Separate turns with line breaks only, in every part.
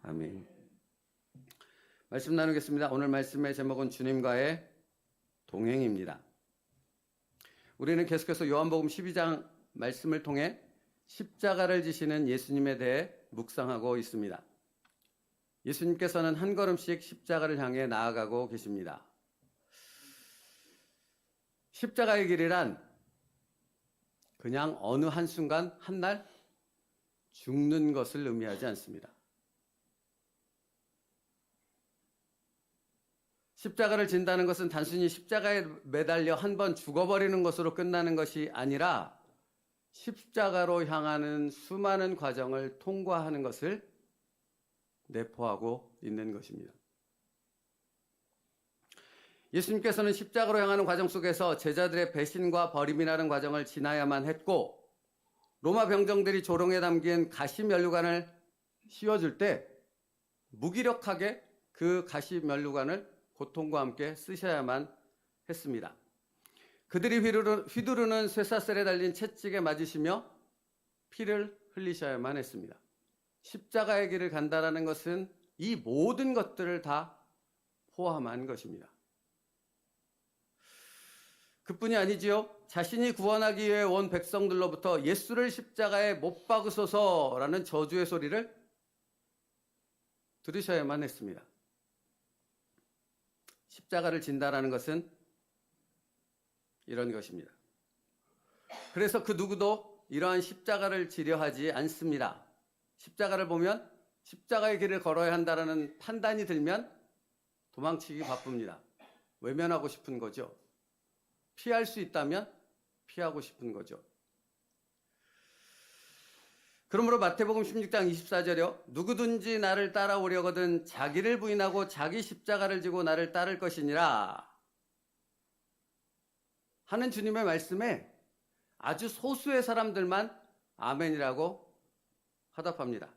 아멘. 말씀 나누겠습니다. 오늘 말씀의 제목은 주님과의 동행입니다. 우리는 계속해서 요한복음 12장 말씀을 통해 십자가를 지시는 예수님에 대해 묵상하고 있습니다. 예수님께서는 한 걸음씩 십자가를 향해 나아가고 계십니다. 십자가의 길이란 그냥 어느 한순간 한날 죽는 것을 의미하지 않습니다. 십자가를 진다는 것은 단순히 십자가에 매달려 한 번 죽어버리는 것으로 끝나는 것이 아니라 십자가로 향하는 수많은 과정을 통과하는 것을 내포하고 있는 것입니다. 예수님께서는 십자가로 향하는 과정 속에서 제자들의 배신과 버림이라는 과정을 지나야만 했고, 로마 병정들이 조롱에 담긴 가시면류관을 씌워줄 때 무기력하게 그 가시면류관을 고통과 함께 쓰셔야만 했습니다. 그들이 휘두르는 쇠사슬에 달린 채찍에 맞으시며 피를 흘리셔야만 했습니다. 십자가의 길을 간다라는 것은 이 모든 것들을 다 포함한 것입니다. 그뿐이 아니지요. 자신이 구원하기 위해 온 백성들로부터 예수를 십자가에 못 박으소서라는 저주의 소리를 들으셔야만 했습니다. 십자가를 진다라는 것은 이런 것입니다. 그래서 그 누구도 이러한 십자가를 지려 하지 않습니다. 십자가를 보면 십자가의 길을 걸어야 한다는 판단이 들면 도망치기 바쁩니다. 외면하고 싶은 거죠. 피할 수 있다면 피하고 싶은 거죠. 그러므로 마태복음 16장 24절이요. 누구든지 나를 따라오려거든 자기를 부인하고 자기 십자가를 지고 나를 따를 것이니라 하는 주님의 말씀에 아주 소수의 사람들만 아멘이라고 화답합니다.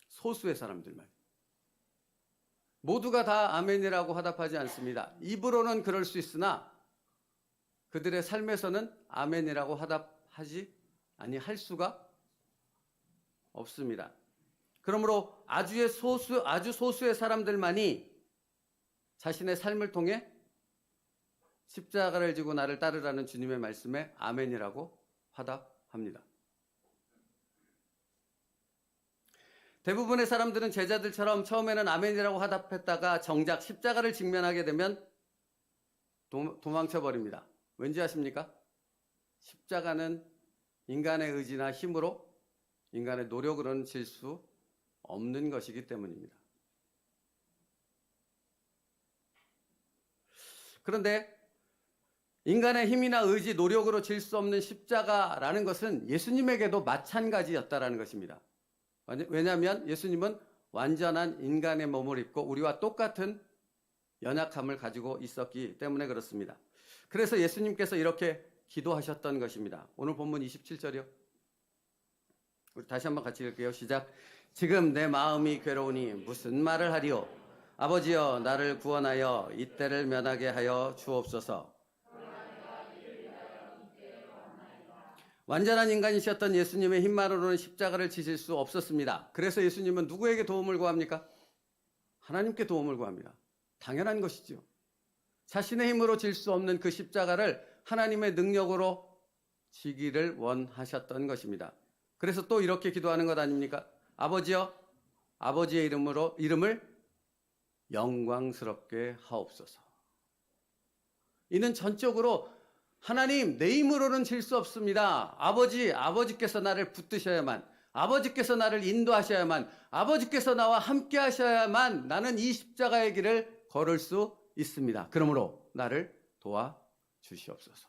소수의 사람들만. 모두가 다 아멘이라고 화답하지 않습니다. 입으로는 그럴 수 있으나 그들의 삶에서는 아멘이라고 화답하지 할 수가 없습니다. 그러므로 아주 소수의 사람들만이 자신의 삶을 통해 십자가를 지고 나를 따르라는 주님의 말씀에 아멘이라고 화답합니다. 대부분의 사람들은 제자들처럼 처음에는 아멘이라고 화답했다가 정작 십자가를 직면하게 되면 도망쳐 버립니다. 왠지 아십니까? 십자가는 인간의 의지나 힘으로, 인간의 노력으로는 질 수 없는 것이기 때문입니다. 그런데 인간의 힘이나 의지, 노력으로 질 수 없는 십자가라는 것은 예수님에게도 마찬가지였다라는 것입니다. 왜냐하면 예수님은 완전한 인간의 몸을 입고 우리와 똑같은 연약함을 가지고 있었기 때문에 그렇습니다. 그래서 예수님께서 이렇게 기도하셨던 것입니다. 오늘 본문 27절이요. 우리 다시 한번 같이 읽을게요. 시작. 지금 내 마음이 괴로우니 무슨 말을 하리요. 아버지여 나를 구원하여 이때를 면하게 하여 주옵소서. 완전한 인간이셨던 예수님의 힘만으로는 십자가를 지실 수 없었습니다. 그래서 예수님은 누구에게 도움을 구합니까? 하나님께 도움을 구합니다. 당연한 것이죠. 자신의 힘으로 질 수 없는 그 십자가를 하나님의 능력으로 지기를 원하셨던 것입니다. 그래서 또 이렇게 기도하는 것 아닙니까? 아버지여, 아버지의 이름을 영광스럽게 하옵소서. 이는 전적으로 하나님, 내 힘으로는 질 수 없습니다. 아버지께서 나를 붙드셔야만, 아버지께서 나를 인도하셔야만, 아버지께서 나와 함께 하셔야만 나는 이 십자가의 길을 걸을 수 있습니다. 그러므로 나를 도와주시옵소서.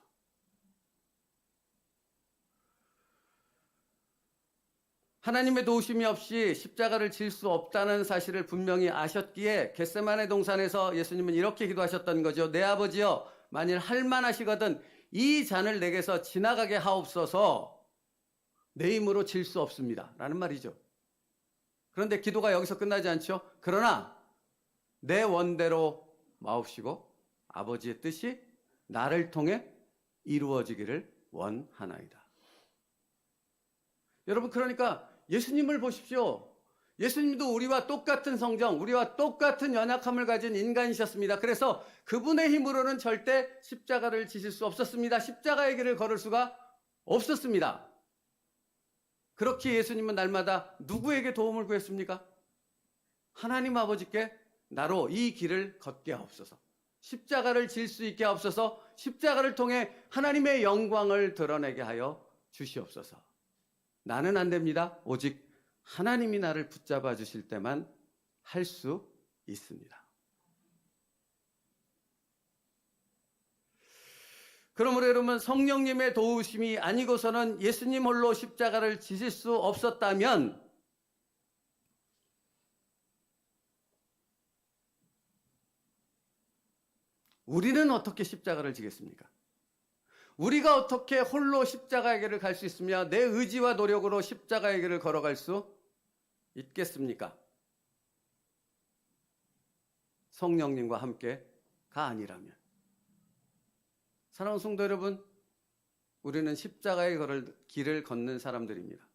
하나님의 도우심이 없이 십자가를 질 수 없다는 사실을 분명히 아셨기에 겟세마네 동산에서 예수님은 이렇게 기도하셨던 거죠. 내 아버지여, 만일 할만하시거든 이 잔을 내게서 지나가게 하옵소서. 내 힘으로 질 수 없습니다 라는 말이죠. 그런데 기도가 여기서 끝나지 않죠. 그러나 내 원대로 마옵시고 아버지의 뜻이 나를 통해 이루어지기를 원하나이다. 여러분, 그러니까 예수님을 보십시오. 예수님도 우리와 똑같은 성정, 우리와 똑같은 연약함을 가진 인간이셨습니다. 그래서 그분의 힘으로는 절대 십자가를 지실 수 없었습니다. 십자가의 길을 걸을 수가 없었습니다. 그렇게 예수님은 날마다 누구에게 도움을 구했습니까? 하나님 아버지께 나로 이 길을 걷게 하옵소서. 십자가를 질 수 있게 하옵소서. 십자가를 통해 하나님의 영광을 드러내게 하여 주시옵소서. 나는 안 됩니다. 오직 하나님이 나를 붙잡아 주실 때만 할 수 있습니다. 그러므로 여러분, 성령님의 도우심이 아니고서는 예수님 홀로 십자가를 지실 수 없었다면 우리는 어떻게 십자가를 지겠습니까? 우리가 어떻게 홀로 십자가의 길을 갈 수 있으며 내 의지와 노력으로 십자가의 길을 걸어갈 수 있겠습니까? 성령님과 함께가 아니라면. 사랑하는 성도 여러분, 우리는 십자가의 길을 걷는 사람들입니다.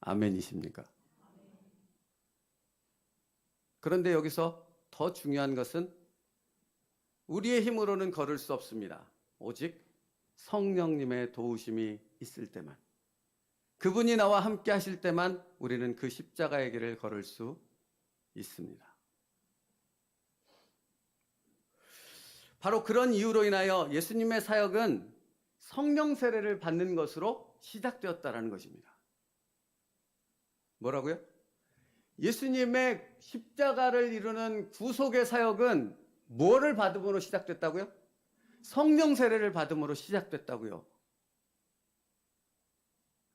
아멘이십니까? 그런데 여기서 더 중요한 것은 우리의 힘으로는 걸을 수 없습니다. 오직 성령님의 도우심이 있을 때만, 그분이 나와 함께 하실 때만 우리는 그 십자가의 길을 걸을 수 있습니다. 바로 그런 이유로 인하여 예수님의 사역은 성령 세례를 받는 것으로 시작되었다는 것입니다. 뭐라고요? 예수님의 십자가를 이루는 구속의 사역은 뭐를 받음으로 시작됐다고요? 성령 세례를 받음으로 시작됐다고요.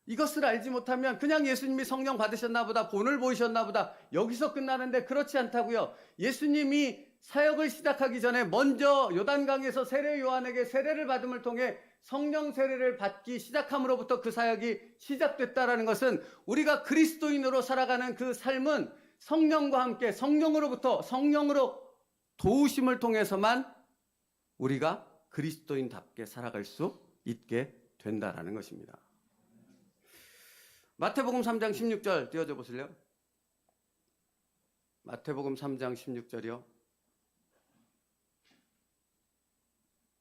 이것을 알지 못하면 그냥 예수님이 성령 받으셨나 보다, 본을 보이셨나 보다, 여기서 끝나는데 그렇지 않다고요. 예수님이 사역을 시작하기 전에 먼저 요단강에서 세례 요한에게 세례를 받음을 통해 성령 세례를 받기 시작함으로부터 그 사역이 시작됐다라는 것은 우리가 그리스도인으로 살아가는 그 삶은 성령과 함께 성령으로 도우심을 통해서만 우리가 그리스도인답게 살아갈 수 있게 된다라는 것입니다. 마태복음 3장 16절 띄워줘 보실래요? 마태복음 3장 16절이요.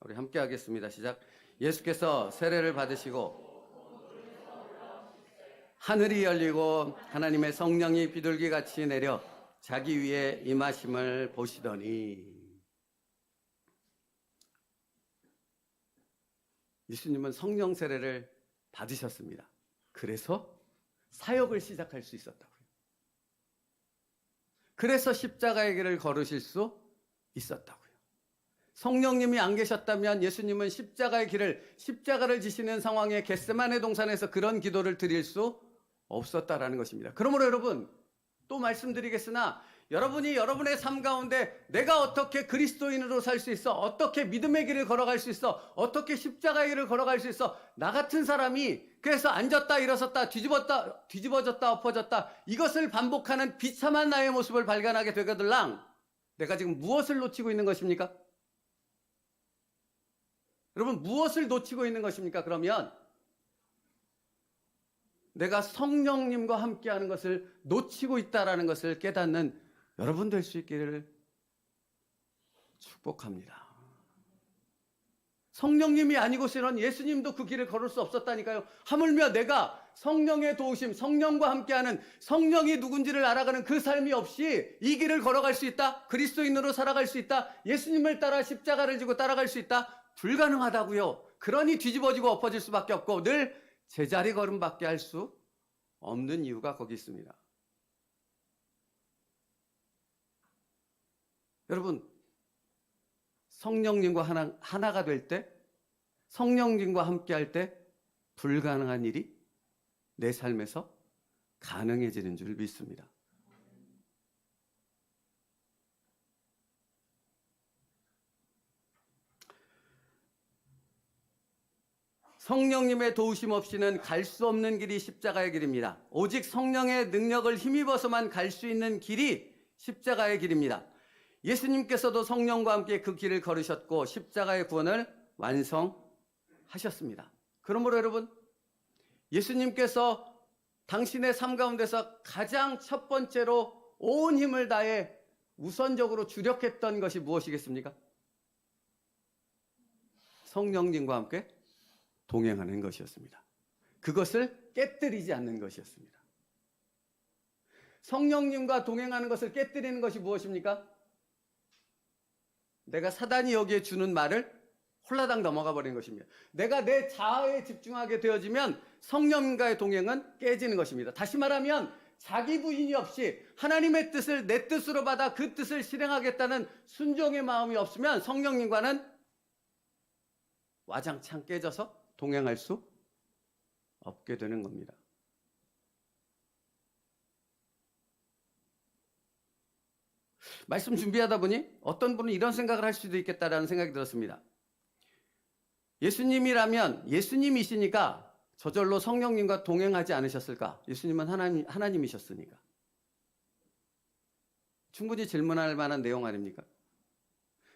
우리 함께 하겠습니다. 시작. 예수께서 세례를 받으시고 하늘이 열리고 하나님의 성령이 비둘기같이 내려 자기 위에 임하심을 보시더니. 예수님은 성령 세례를 받으셨습니다. 그래서 사역을 시작할 수 있었다고요. 그래서 십자가의 길을 걸으실 수 있었다고요. 성령님이 안 계셨다면 예수님은 십자가를 지시는 상황에 겟세마네 동산에서 그런 기도를 드릴 수 없었다라는 것입니다. 그러므로 여러분, 또 말씀드리겠으나 여러분이 여러분의 삶 가운데 내가 어떻게 그리스도인으로 살 수 있어? 어떻게 믿음의 길을 걸어갈 수 있어? 어떻게 십자가의 길을 걸어갈 수 있어? 나 같은 사람이 그래서 앉았다 일어섰다 뒤집어졌다 엎어졌다 이것을 반복하는 비참한 나의 모습을 발견하게 되거들랑 내가 지금 무엇을 놓치고 있는 것입니까? 여러분, 무엇을 놓치고 있는 것입니까? 그러면 내가 성령님과 함께하는 것을 놓치고 있다라는 것을 깨닫는 여러분 될 수 있기를 축복합니다. 성령님이 아니고서는 예수님도 그 길을 걸을 수 없었다니까요. 하물며 내가 성령의 도우심, 성령과 함께하는, 성령이 누군지를 알아가는 그 삶이 없이 이 길을 걸어갈 수 있다? 그리스도인으로 살아갈 수 있다? 예수님을 따라 십자가를 지고 따라갈 수 있다? 불가능하다고요. 그러니 뒤집어지고 엎어질 수밖에 없고 늘 제자리 걸음밖에 할 수 없는 이유가 거기 있습니다. 여러분, 성령님과 하나가 될 때, 성령님과 함께 할 때 불가능한 일이 내 삶에서 가능해지는 줄 믿습니다. 성령님의 도우심 없이는 갈 수 없는 길이 십자가의 길입니다. 오직 성령의 능력을 힘입어서만 갈 수 있는 길이 십자가의 길입니다. 예수님께서도 성령과 함께 그 길을 걸으셨고 십자가의 구원을 완성하셨습니다. 그러므로 여러분, 예수님께서 당신의 삶 가운데서 가장 첫 번째로 온 힘을 다해 우선적으로 주력했던 것이 무엇이겠습니까? 성령님과 함께 동행하는 것이었습니다. 그것을 깨뜨리지 않는 것이었습니다. 성령님과 동행하는 것을 깨뜨리는 것이 무엇입니까? 내가 사단이 여기에 주는 말을 홀라당 넘어가 버리는 것입니다. 내가 내 자아에 집중하게 되어지면 성령과의 동행은 깨지는 것입니다. 다시 말하면 자기 부인이 없이 하나님의 뜻을 내 뜻으로 받아 그 뜻을 실행하겠다는 순종의 마음이 없으면 성령님과는 와장창 깨져서 동행할 수 없게 되는 겁니다. 말씀 준비하다 보니 어떤 분은 이런 생각을 할 수도 있겠다라는 생각이 들었습니다. 예수님이라면 예수님이시니까 저절로 성령님과 동행하지 않으셨을까? 예수님은 하나님이셨으니까. 충분히 질문할 만한 내용 아닙니까?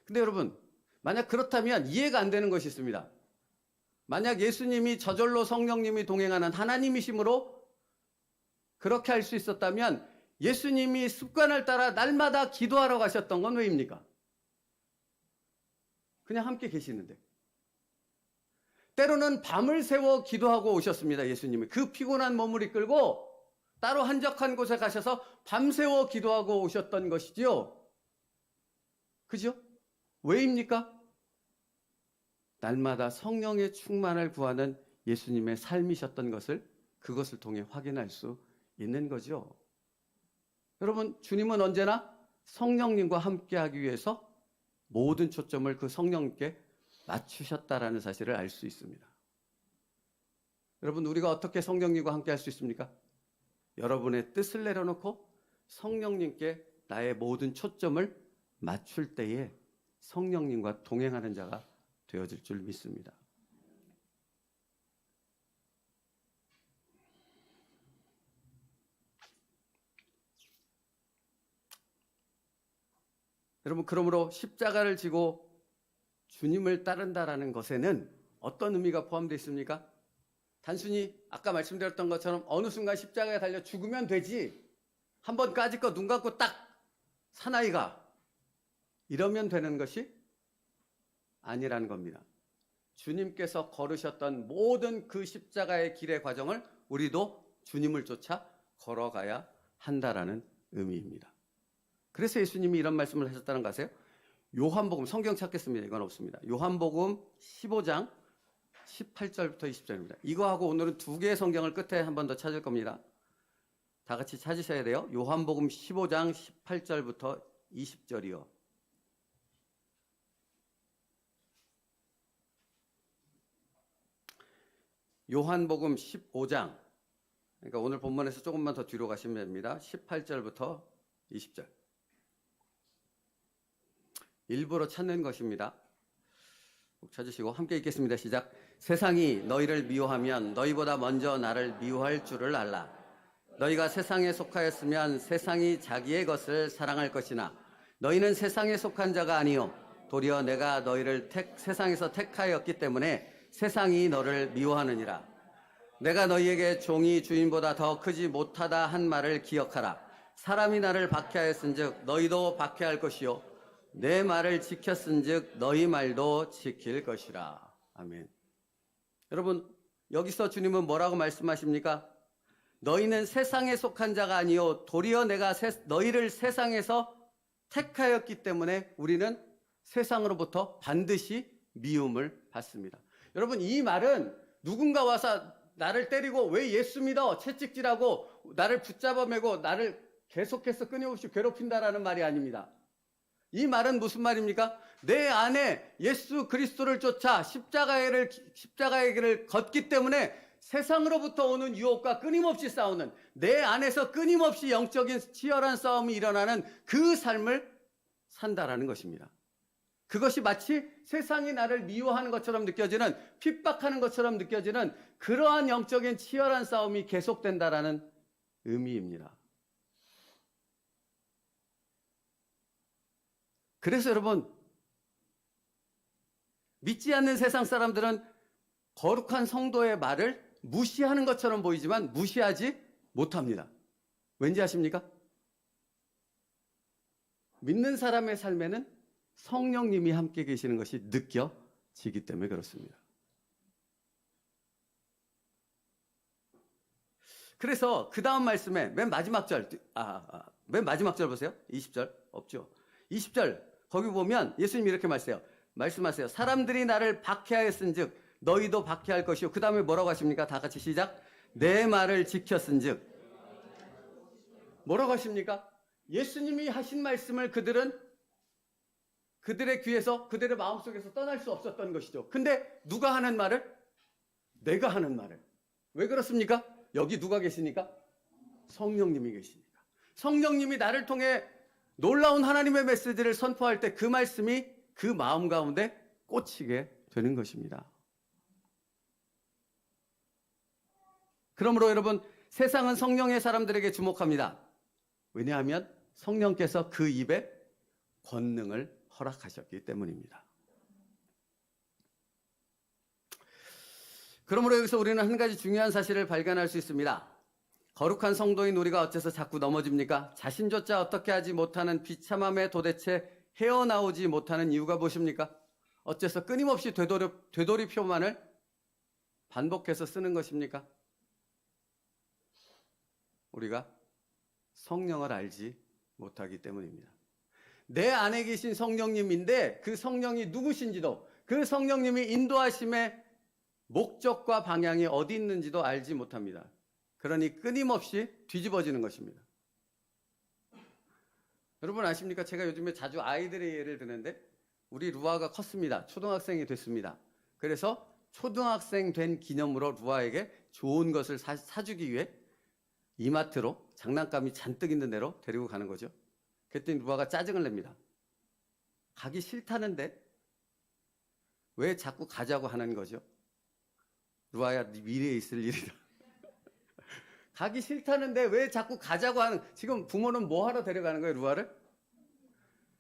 근데 여러분, 만약 그렇다면 이해가 안 되는 것이 있습니다. 만약 예수님이 저절로 성령님이 동행하는 하나님이심으로 그렇게 할 수 있었다면 예수님이 습관을 따라 날마다 기도하러 가셨던 건 왜입니까? 그냥 함께 계시는데. 때로는 밤을 새워 기도하고 오셨습니다. 예수님이. 그 피곤한 몸을 이끌고 따로 한적한 곳에 가셔서 밤새워 기도하고 오셨던 것이지요. 그죠? 왜입니까? 날마다 성령의 충만을 구하는 예수님의 삶이셨던 것을 그것을 통해 확인할 수 있는 거죠. 여러분, 주님은 언제나 성령님과 함께하기 위해서 모든 초점을 그 성령님께 맞추셨다라는 사실을 알 수 있습니다. 여러분, 우리가 어떻게 성령님과 함께할 수 있습니까? 여러분의 뜻을 내려놓고 성령님께 나의 모든 초점을 맞출 때에 성령님과 동행하는 자가 되어질 줄 믿습니다. 여러분, 그러므로 십자가를 지고 주님을 따른다라는 것에는 어떤 의미가 포함되어 있습니까? 단순히 아까 말씀드렸던 것처럼 어느 순간 십자가에 달려 죽으면 되지, 한번 까짓 거 눈 감고 딱 사나이가 이러면 되는 것이 아니라는 겁니다. 주님께서 걸으셨던 모든 그 십자가의 길의 과정을 우리도 주님을 쫓아 걸어가야 한다라는 의미입니다. 그래서 예수님이 이런 말씀을 하셨다는 거 아세요? 요한복음, 성경 찾겠습니다. 이건 없습니다. 요한복음 15장 18절부터 20절입니다. 이거하고 오늘은 두 개의 성경을 끝에 한 번 더 찾을 겁니다. 다 같이 찾으셔야 돼요. 요한복음 15장 18절부터 20절이요. 요한복음 15장, 그러니까 오늘 본문에서 조금만 더 뒤로 가시면 됩니다. 18절부터 20절. 일부러 찾는 것입니다. 꼭 찾으시고 함께 읽겠습니다. 시작. 세상이 너희를 미워하면 너희보다 먼저 나를 미워할 줄을 알라. 너희가 세상에 속하였으면 세상이 자기의 것을 사랑할 것이나 너희는 세상에 속한 자가 아니요 도리어 내가 너희를 세상에서 택하였기 때문에 세상이 너를 미워하느니라. 내가 너희에게 종이 주인보다 더 크지 못하다 한 말을 기억하라. 사람이 나를 박해하였은즉 너희도 박해할 것이요 내 말을 지켰은즉 너희 말도 지킬 것이라. 아멘. 여러분, 여기서 주님은 뭐라고 말씀하십니까? 너희는 세상에 속한 자가 아니요 도리어 내가 너희를 세상에서 택하였기 때문에 우리는 세상으로부터 반드시 미움을 받습니다. 여러분, 이 말은 누군가 와서 나를 때리고 왜 예수 믿어 채찍질하고 나를 붙잡아 매고 나를 계속해서 끊임없이 괴롭힌다라는 말이 아닙니다. 이 말은 무슨 말입니까? 내 안에 예수 그리스도를 쫓아 십자가의 길을 걷기 때문에 세상으로부터 오는 유혹과 끊임없이 싸우는, 내 안에서 끊임없이 영적인 치열한 싸움이 일어나는 그 삶을 산다라는 것입니다. 그것이 마치 세상이 나를 미워하는 것처럼 느껴지는, 핍박하는 것처럼 느껴지는 그러한 영적인 치열한 싸움이 계속된다라는 의미입니다. 그래서 여러분, 믿지 않는 세상 사람들은 거룩한 성도의 말을 무시하는 것처럼 보이지만 무시하지 못합니다. 왠지 아십니까? 믿는 사람의 삶에는 성령님이 함께 계시는 것이 느껴지기 때문에 그렇습니다. 그래서 그 다음 말씀에 맨 마지막 절 보세요. 20절 없죠. 20절 거기 보면 예수님이 이렇게 말씀하세요. 사람들이 나를 박해하였은즉 너희도 박해할 것이요. 그 다음에 뭐라고 하십니까? 다 같이 시작. 내 말을 지켰은즉. 뭐라고 하십니까? 예수님이 하신 말씀을 그들의 귀에서, 그들의 마음속에서 떠날 수 없었던 것이죠. 근데 누가 하는 말을? 내가 하는 말을. 왜 그렇습니까? 여기 누가 계시니까? 성령님이 계시니까. 성령님이 나를 통해 놀라운 하나님의 메시지를 선포할 때 그 말씀이 그 마음 가운데 꽂히게 되는 것입니다. 그러므로 여러분, 세상은 성령의 사람들에게 주목합니다. 왜냐하면 성령께서 그 입에 권능을 허락하셨기 때문입니다. 그러므로 여기서 우리는 한 가지 중요한 사실을 발견할 수 있습니다. 거룩한 성도인 우리가 어째서 자꾸 넘어집니까? 자신조차 어떻게 하지 못하는 비참함에 도대체 헤어나오지 못하는 이유가 무엇입니까? 어째서 끊임없이 되돌이표만을 반복해서 쓰는 것입니까? 우리가 성령을 알지 못하기 때문입니다. 내 안에 계신 성령님인데 그 성령이 누구신지도, 그 성령님이 인도하심의 목적과 방향이 어디 있는지도 알지 못합니다. 그러니 끊임없이 뒤집어지는 것입니다. 여러분 아십니까? 제가 요즘에 자주 아이들의 예를 드는데 우리 루아가 컸습니다. 초등학생이 됐습니다. 그래서 초등학생 된 기념으로 루아에게 좋은 것을 사주기 위해 이마트로 장난감이 잔뜩 있는 데로 데리고 가는 거죠. 그랬더니 루아가 짜증을 냅니다. 가기 싫다는데 왜 자꾸 가자고 하는 거죠? 루아야, 네 미래에 있을 일이다. 가기 싫다는데 왜 자꾸 가자고 하는, 지금 부모는 뭐 하러 데려가는 거예요, 루아를?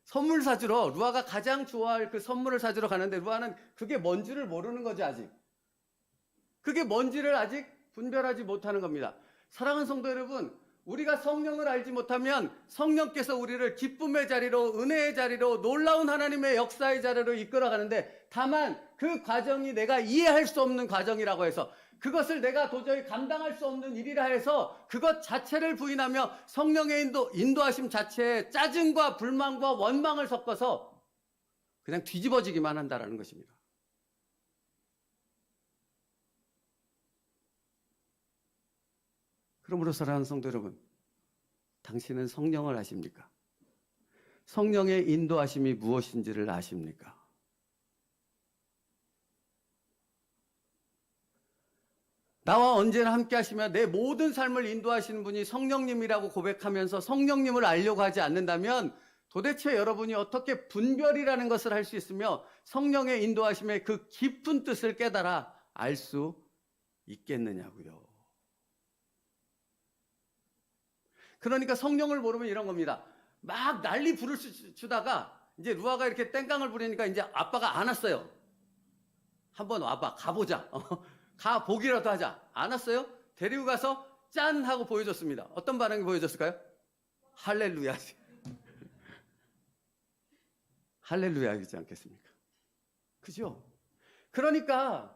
선물 사주러, 루아가 가장 좋아할 그 선물을 사주러 가는데 루아는 그게 뭔지를 모르는 거죠, 아직. 그게 뭔지를 아직 분별하지 못하는 겁니다. 사랑하는 성도 여러분, 우리가 성령을 알지 못하면 성령께서 우리를 기쁨의 자리로, 은혜의 자리로, 놀라운 하나님의 역사의 자리로 이끌어가는데, 다만 그 과정이 내가 이해할 수 없는 과정이라고 해서, 그것을 내가 도저히 감당할 수 없는 일이라 해서 그것 자체를 부인하며 성령의 인도하심 자체에 짜증과 불만과 원망을 섞어서 그냥 뒤집어지기만 한다는 것입니다. 그러므로 사랑하는 성도 여러분, 당신은 성령을 아십니까? 성령의 인도하심이 무엇인지를 아십니까? 나와 언제나 함께 하시며 내 모든 삶을 인도하시는 분이 성령님이라고 고백하면서 성령님을 알려고 하지 않는다면 도대체 여러분이 어떻게 분별이라는 것을 할 수 있으며 성령의 인도하심의 그 깊은 뜻을 깨달아 알 수 있겠느냐고요. 그러니까 성령을 모르면 이런 겁니다. 막 난리 부를 추다가 이제 루아가 이렇게 땡깡을 부리니까 이제 아빠가 안 왔어요. 한번 와봐, 가보자. 가 보기라도 하자. 안 왔어요? 데리고 가서 짠 하고 보여줬습니다. 어떤 반응이 보여줬을까요? 할렐루야. 할렐루야이지 않겠습니까? 그죠? 그러니까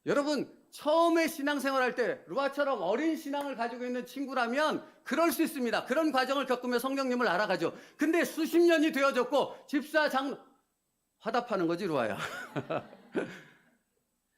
여러분 처음에 신앙생활 할 때 루아처럼 어린 신앙을 가지고 있는 친구라면 그럴 수 있습니다. 그런 과정을 겪으며 성령님을 알아가죠. 근데 수십 년이 되어졌고 집사 화답하는 거지 루아야.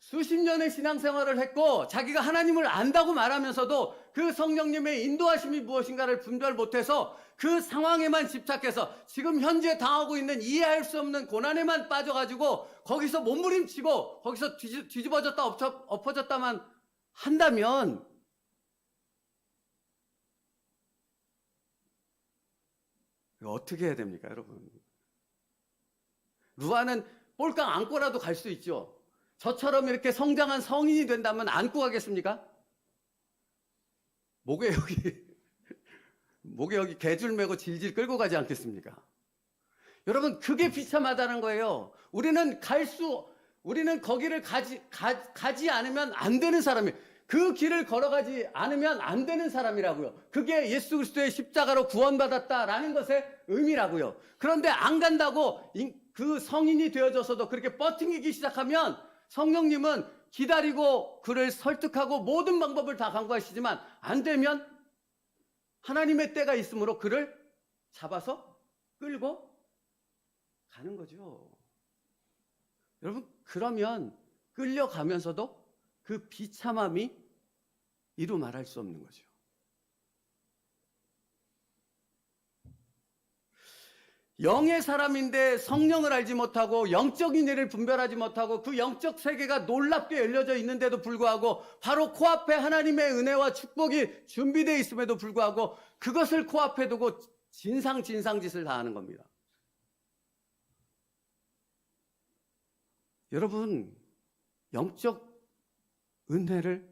수십 년의 신앙생활을 했고 자기가 하나님을 안다고 말하면서도 그 성령님의 인도하심이 무엇인가를 분별 못해서 그 상황에만 집착해서 지금 현재 당하고 있는 이해할 수 없는 고난에만 빠져가지고 거기서 몸부림치고 거기서 뒤집어졌다 엎어졌다만 한다면 어떻게 해야 됩니까, 여러분? 루아는 꼴깡 안고라도 갈 수 있죠. 저처럼 이렇게 성장한 성인이 된다면 안고 가겠습니까? 목에 여기 개줄 메고 질질 끌고 가지 않겠습니까? 여러분, 그게 비참하다는 거예요. 우리는 거기를 가지 않으면 안 되는 사람이에요. 그 길을 걸어가지 않으면 안 되는 사람이라고요. 그게 예수 그리스도의 십자가로 구원받았다라는 것의 의미라고요. 그런데 안 간다고 그 성인이 되어져서도 그렇게 버팅기기 시작하면 성령님은 기다리고 그를 설득하고 모든 방법을 다 강구하시지만 안 되면 하나님의 때가 있으므로 그를 잡아서 끌고 가는 거죠. 여러분, 그러면 끌려가면서도 그 비참함이 이루 말할 수 없는 거죠. 영의 사람인데 성령을 알지 못하고 영적인 일을 분별하지 못하고 그 영적 세계가 놀랍게 열려져 있는데도 불구하고 바로 코앞에 하나님의 은혜와 축복이 준비되어 있음에도 불구하고 그것을 코앞에 두고 진상짓을 다 하는 겁니다. 여러분, 영적 은혜를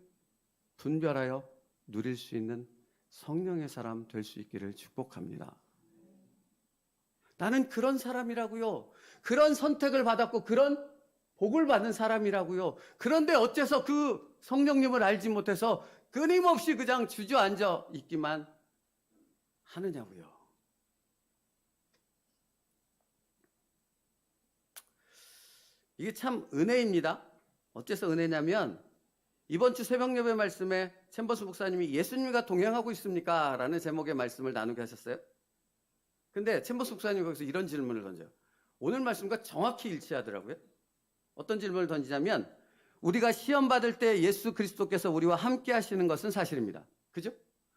분별하여 누릴 수 있는 성령의 사람 될 수 있기를 축복합니다. 나는 그런 사람이라고요. 그런 선택을 받았고 그런 복을 받는 사람이라고요. 그런데 어째서 그 성령님을 알지 못해서 끊임없이 그냥 주저앉아 있기만 하느냐고요. 이게 참 은혜입니다. 어째서 은혜냐면 이번 주 새벽 예배 말씀에 챔버스 목사님이 예수님과 동행하고 있습니까? 라는 제목의 말씀을 나누게 하셨어요. 근데 챔버스 목사님이 거기서 이런 질문을 던져요. 오늘 말씀과 정확히 일치하더라고요. 어떤 질문을 던지냐면 우리가 시험 받을 때 예수 그리스도께서 우리와 함께 하시는 것은 사실입니다. 그죠?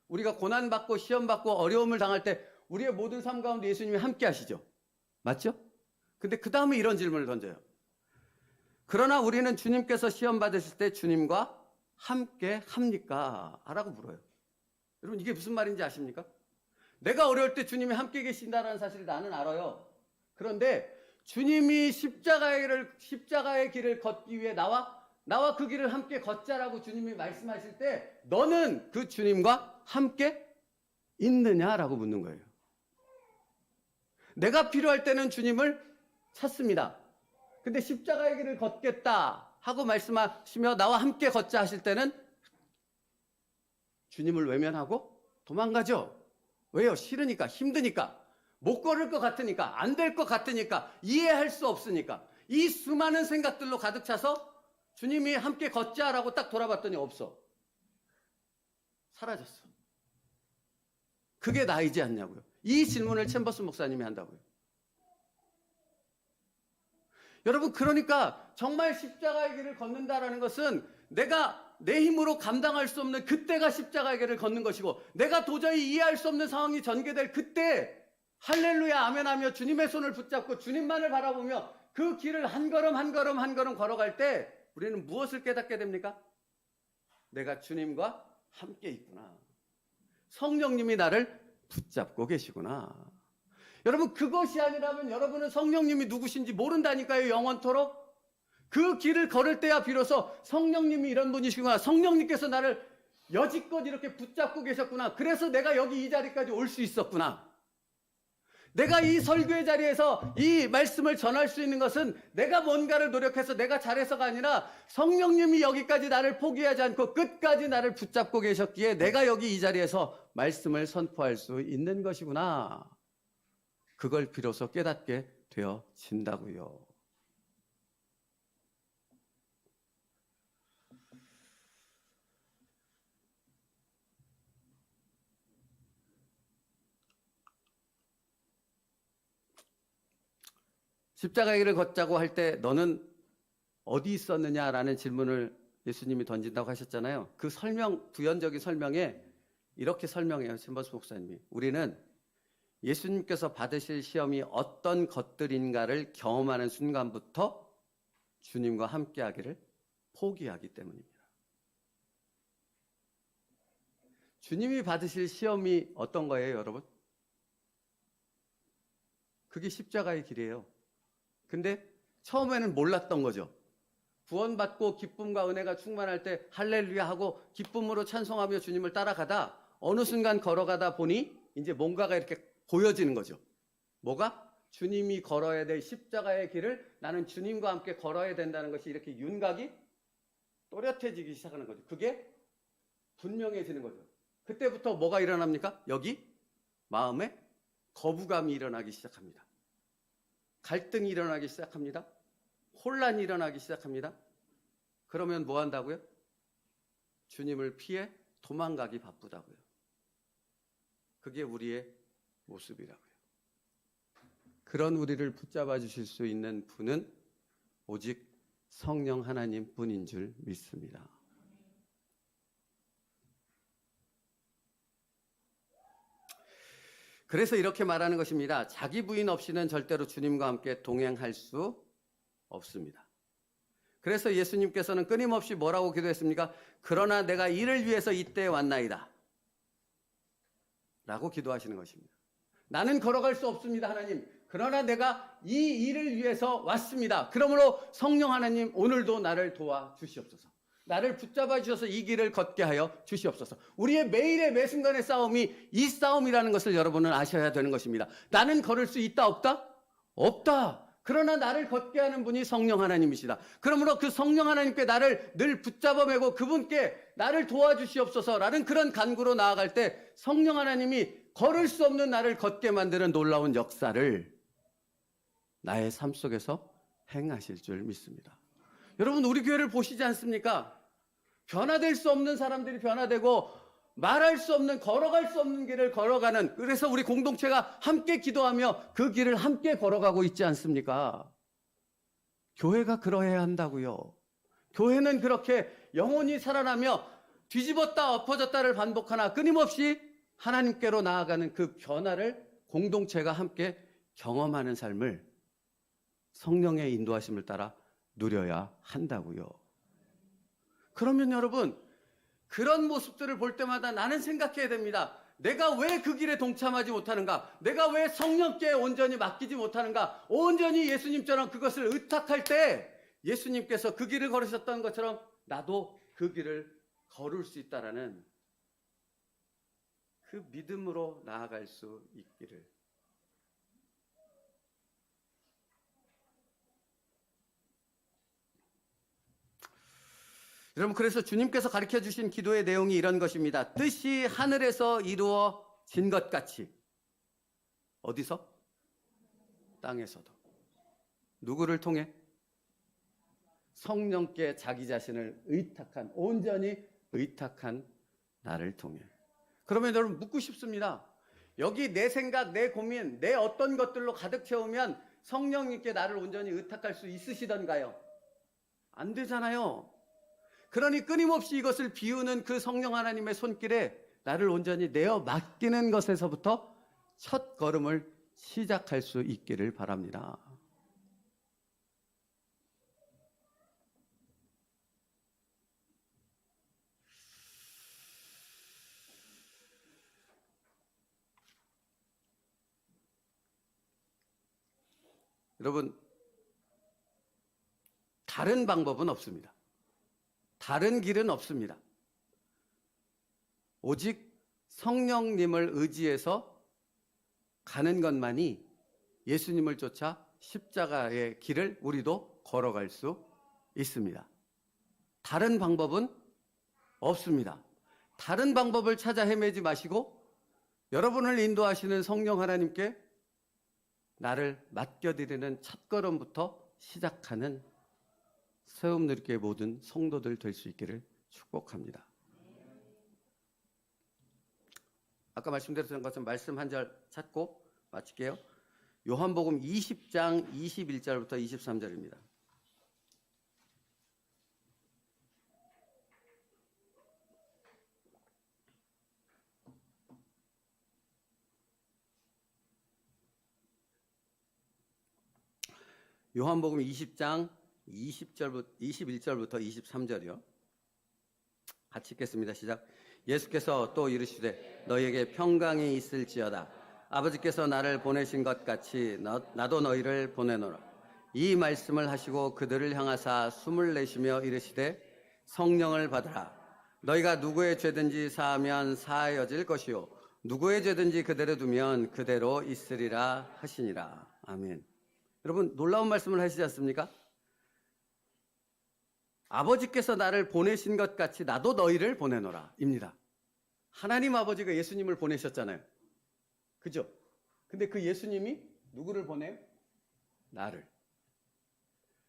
우리가 고난받고 시험받고 어려움을 당할 때 우리의 모든 삶 가운데 예수님이 함께 하시죠. 맞죠? 근데 그 다음에 이런 질문을 던져요. 그러나 우리는 주님께서 시험 받으실 때 주님과 함께 합니까? 라고 물어요. 여러분, 이게 무슨 말인지 아십니까? 내가 어려울 때 주님이 함께 계신다는 사실을 나는 알아요. 그런데 주님이 십자가의 길을 걷기 위해 나와 그 길을 함께 걷자라고 주님이 말씀하실 때 너는 그 주님과 함께 있느냐라고 묻는 거예요. 내가 필요할 때는 주님을 찾습니다. 근데 십자가의 길을 걷겠다 하고 말씀하시며 나와 함께 걷자 하실 때는 주님을 외면하고 도망가죠. 왜요? 싫으니까, 힘드니까, 못 걸을 것 같으니까, 안 될 것 같으니까, 이해할 수 없으니까. 이 수많은 생각들로 가득 차서 주님이 함께 걷자라고 딱 돌아봤더니 없어. 사라졌어. 그게 나이지 않냐고요. 이 질문을 챔버스 목사님이 한다고요. 여러분, 그러니까 정말 십자가의 길을 걷는다라는 것은 내가 내 힘으로 감당할 수 없는 그때가 십자가의 길을 걷는 것이고 내가 도저히 이해할 수 없는 상황이 전개될 그때 할렐루야 아멘하며 주님의 손을 붙잡고 주님만을 바라보며 그 길을 한 걸음 한 걸음 한 걸음 걸어갈 때 우리는 무엇을 깨닫게 됩니까? 내가 주님과 함께 있구나. 성령님이 나를 붙잡고 계시구나. 여러분, 그것이 아니라면 여러분은 성령님이 누구신지 모른다니까요. 영원토록. 그 길을 걸을 때야 비로소 성령님이 이런 분이시구나. 성령님께서 나를 여지껏 이렇게 붙잡고 계셨구나. 그래서 내가 여기 이 자리까지 올 수 있었구나. 내가 이 설교의 자리에서 이 말씀을 전할 수 있는 것은 내가 뭔가를 노력해서 내가 잘해서가 아니라 성령님이 여기까지 나를 포기하지 않고 끝까지 나를 붙잡고 계셨기에 내가 여기 이 자리에서 말씀을 선포할 수 있는 것이구나. 그걸 비로소 깨닫게 되어진다고요. 십자가의 길을 걷자고 할 때 너는 어디 있었느냐라는 질문을 예수님이 던진다고 하셨잖아요. 그 부연적인 설명에 이렇게 설명해요. 챔버스 목사님이. 우리는 예수님께서 받으실 시험이 어떤 것들인가를 경험하는 순간부터 주님과 함께하기를 포기하기 때문입니다. 주님이 받으실 시험이 어떤 거예요, 여러분? 그게 십자가의 길이에요. 근데 처음에는 몰랐던 거죠. 구원받고 기쁨과 은혜가 충만할 때 할렐루야 하고 기쁨으로 찬송하며 주님을 따라가다 어느 순간 걸어가다 보니 이제 뭔가가 이렇게 보여지는 거죠. 뭐가? 주님이 걸어야 될 십자가의 길을 나는 주님과 함께 걸어야 된다는 것이 이렇게 윤곽이 또렷해지기 시작하는 거죠. 그게 분명해지는 거죠. 그때부터 뭐가 일어납니까? 여기 마음에 거부감이 일어나기 시작합니다. 갈등이 일어나기 시작합니다. 혼란이 일어나기 시작합니다. 그러면 뭐 한다고요? 주님을 피해 도망가기 바쁘다고요. 그게 우리의 모습이라고요. 그런 우리를 붙잡아 주실 수 있는 분은 오직 성령 하나님 뿐인 줄 믿습니다. 그래서 이렇게 말하는 것입니다. 자기 부인 없이는 절대로 주님과 함께 동행할 수 없습니다. 그래서 예수님께서는 끊임없이 뭐라고 기도했습니까? 그러나 내가 이를 위해서 이때에 왔나이다 라고 기도하시는 것입니다. 나는 걸어갈 수 없습니다, 하나님. 그러나 내가 이 일을 위해서 왔습니다. 그러므로 성령 하나님, 오늘도 나를 도와주시옵소서. 나를 붙잡아 주셔서 이 길을 걷게 하여 주시옵소서. 우리의 매일의 매 순간의 싸움이 이 싸움이라는 것을 여러분은 아셔야 되는 것입니다. 나는 걸을 수 있다, 없다? 없다. 그러나 나를 걷게 하는 분이 성령 하나님이시다. 그러므로 그 성령 하나님께 나를 늘 붙잡아 매고 그분께 나를 도와주시옵소서라는 그런 간구로 나아갈 때 성령 하나님이 걸을 수 없는 나를 걷게 만드는 놀라운 역사를 나의 삶 속에서 행하실 줄 믿습니다. 여러분, 우리 교회를 보시지 않습니까? 변화될 수 없는 사람들이 변화되고 말할 수 없는, 걸어갈 수 없는 길을 걸어가는, 그래서 우리 공동체가 함께 기도하며 그 길을 함께 걸어가고 있지 않습니까? 교회가 그러해야 한다고요. 교회는 그렇게 영혼이 살아나며 뒤집었다 엎어졌다를 반복하나 끊임없이 하나님께로 나아가는 그 변화를 공동체가 함께 경험하는 삶을 성령의 인도하심을 따라 누려야 한다고요. 그러면 여러분, 그런 모습들을 볼 때마다 나는 생각해야 됩니다. 내가 왜 그 길에 동참하지 못하는가? 내가 왜 성령께 온전히 맡기지 못하는가? 온전히 예수님처럼 그것을 의탁할 때 예수님께서 그 길을 걸으셨던 것처럼 나도 그 길을 걸을 수 있다라는 그 믿음으로 나아갈 수 있기를. 여러분, 그래서 주님께서 가르쳐 주신 기도의 내용이 이런 것입니다. 뜻이 하늘에서 이루어진 것 같이. 어디서? 땅에서도. 누구를 통해? 성령께 자기 자신을 의탁한, 온전히 의탁한 나를 통해. 그러면 여러분, 묻고 싶습니다. 여기 내 생각, 내 고민, 내 어떤 것들로 가득 채우면 성령님께 나를 온전히 의탁할 수 있으시던가요? 안 되잖아요. 그러니 끊임없이 이것을 비우는 그 성령 하나님의 손길에 나를 온전히 내어 맡기는 것에서부터 첫 걸음을 시작할 수 있기를 바랍니다. 여러분, 다른 방법은 없습니다. 다른 길은 없습니다. 오직 성령님을 의지해서 가는 것만이 예수님을 쫓아 십자가의 길을 우리도 걸어갈 수 있습니다. 다른 방법은 없습니다. 다른 방법을 찾아 헤매지 마시고 여러분을 인도하시는 성령 하나님께 나를 맡겨드리는 첫걸음부터 시작하는 세움누리교회 모든 성도들 될 수 있기를 축복합니다. 아까 말씀드렸던 것은 말씀 한 절 찾고 마칠게요. 요한복음 20장 21절부터 23절입니다. 요한복음 20장 21절부터 23절이요. 같이 읽겠습니다. 시작. 예수께서 또 이르시되 너희에게 평강이 있을지어다. 아버지께서 나를 보내신 것 같이 나도 너희를 보내노라. 이 말씀을 하시고 그들을 향하사 숨을 내쉬며 이르시되 성령을 받으라. 너희가 누구의 죄든지 사하면 사하여질 것이요 누구의 죄든지 그대로 두면 그대로 있으리라 하시니라. 아멘. 여러분, 놀라운 말씀을 하시지 않습니까? 아버지께서 나를 보내신 것 같이 나도 너희를 보내노라 입니다. 하나님 아버지가 예수님을 보내셨잖아요. 그죠? 근데 그 예수님이 누구를 보내요? 나를.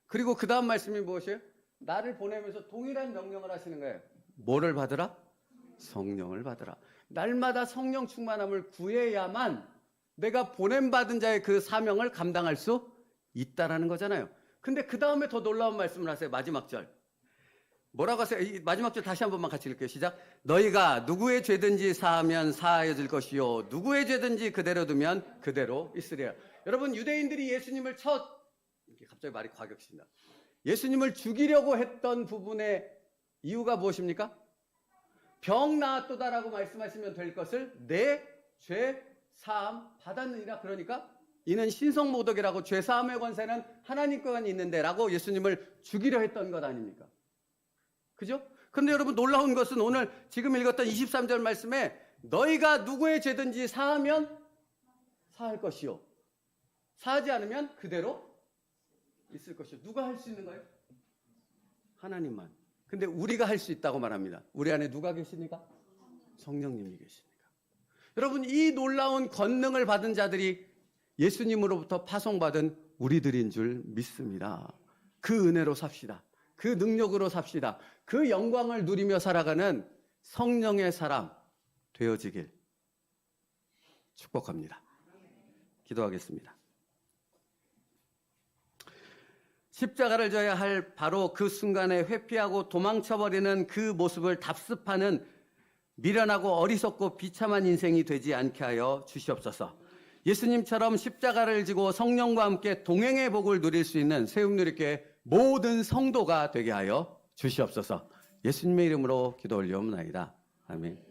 그리고 그 다음 말씀이 무엇이에요? 나를 보내면서 동일한 명령을 하시는 거예요. 뭐를 받으라? 성령을 받으라. 날마다 성령 충만함을 구해야만 내가 보냄받은 자의 그 사명을 감당할 수 있다라는 거잖아요. 근데 그 다음에 더 놀라운 말씀을 하세요. 마지막 절. 뭐라고 하세요? 이 마지막 절 다시 한 번만 같이 읽을게요. 시작. 너희가 누구의 죄든지 사하면 사하여질 것이요 누구의 죄든지 그대로 두면 그대로 있으리라. 여러분, 유대인들이 예수님을 갑자기 말이 과격해진다. 예수님을 죽이려고 했던 부분의 이유가 무엇입니까? 병 나았도다라고 말씀하시면 될 것을 내 죄 사함 받았느니라. 그러니까 이는 신성모독이라고 죄 사함의 권세는 하나님과만 있는데 라고 예수님을 죽이려 했던 것 아닙니까? 그죠? 그런데 여러분, 놀라운 것은 오늘 지금 읽었던 23절 말씀에 너희가 누구의 죄든지 사하면 사할 것이요 사하지 않으면 그대로 있을 것이요. 누가 할 수 있는 거예요? 하나님만. 근데 우리가 할 수 있다고 말합니다. 우리 안에 누가 계십니까? 성령님이 계십니까? 여러분, 이 놀라운 권능을 받은 자들이 예수님으로부터 파송받은 우리들인 줄 믿습니다. 그 은혜로 삽시다. 그 능력으로 삽시다. 그 영광을 누리며 살아가는 성령의 사람 되어지길 축복합니다. 기도하겠습니다. 십자가를 져야 할 바로 그 순간에 회피하고 도망쳐버리는 그 모습을 답습하는 미련하고 어리석고 비참한 인생이 되지 않게 하여 주시옵소서. 예수님처럼 십자가를 지고 성령과 함께 동행의 복을 누릴 수 있는 새움누리교회 모든 성도가 되게 하여 주시옵소서. 예수님의 이름으로 기도 올려옵나이다. 아멘.